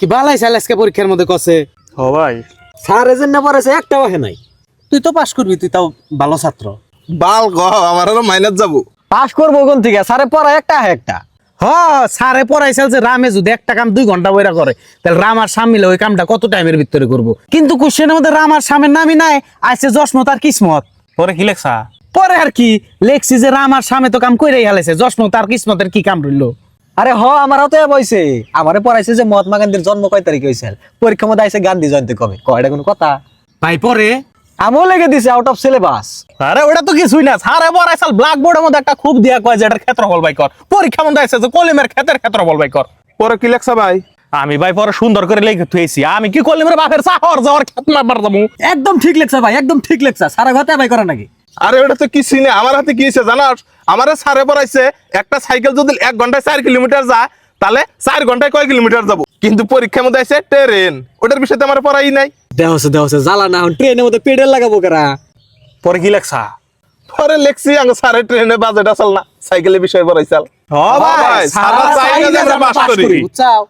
কি বালাই চাল আজকে পরীক্ষার মধ্যে কছে ও ভাই স্যার এজেন্ট না পড়াইছে একটাও আহে নাই। তুই তো পাস করবি, তুই তাও ভালো ছাত্র। বাল গ আমার আরো মাইনাস যাবো। পাস করবো কোন থেকে? স্যারে পড়া একটা একটা। হ স্যারে পড়াইছিল যে রামে যদি একটা কাম 2 ঘন্টা বইরা করে তাহলে রাম আর শাম মিলে ওই কামটা কত টাইমের ভিতরে করব। কিন্তু কোশ্চেনের মধ্যে রাম আর শামের নামই নাই, আইছে জসমত আর কিসমত। পরে কি লেখছা? পরে আর কি লেখছি যে রাম আর শামে তো কাম কইরাই হালাইছে, জসমত আর কিসমতের কি কাম রইলো। আরে আমারও তো বইছে, আমারে পড়াইছে যে মহাত্মা গান্ধীর জন্ম কয় তারিখে হয়েছিল। পরীক্ষার মধ্যে আইছে গান্ধী জয়ন্তী কবে, কয়টা কোনো কথা? ভাই পরে আমিও লেগে দিছে আউট অফ সিলেবাস। আরে ওটা তো কিছুই না, সারে পড়াইছাল ব্ল্যাকবোর্ডের মধ্যে একটা খুব দিয়া কয় যে এটার ক্ষেত্রফল বাই কর। পরীক্ষার মধ্যে আইছে যে কলিমের ক্ষেত্রফল বাই কর। পরে কি লেখছা ভাই? আমি ভাই পরে সুন্দর করে লিখে থুইছি, আমি কি কলিমের বাপের চাহর যাওয়ার ক্ষেত মারবার যাবো। একদম ঠিক লেখছা ভাই, একদম ঠিক লেখছা। সারা ঘাতে ভাই করে নাকি? আরে ওটা তো কিছুই না, আমার হাতে কি হয়েছে জানাস? আমারে সারে পড়াইছে একটা সাইকেল যদি 1 ঘন্টায় 4 কিলোমিটার যায় তাহলে 4 ঘন্টায় কয় কিলোমিটার যাবো। কিন্তু পরীক্ষার মধ্যে আছে ট্রেন, ওটার বিষয়ে আমার পড়াই নাই। দেহছে জ্বালা না, ট্রেনের মধ্যে পেডেল লাগাবো কারা? পরে কি লেখছা? পরে লেখছি আগে সারে ট্রেনে বাজেট আসল না, সাইকেলের বিষয়ে পড়াইছাল। ও ভাই সারা চাই না যে আমরা পাস করি। বুঝছাও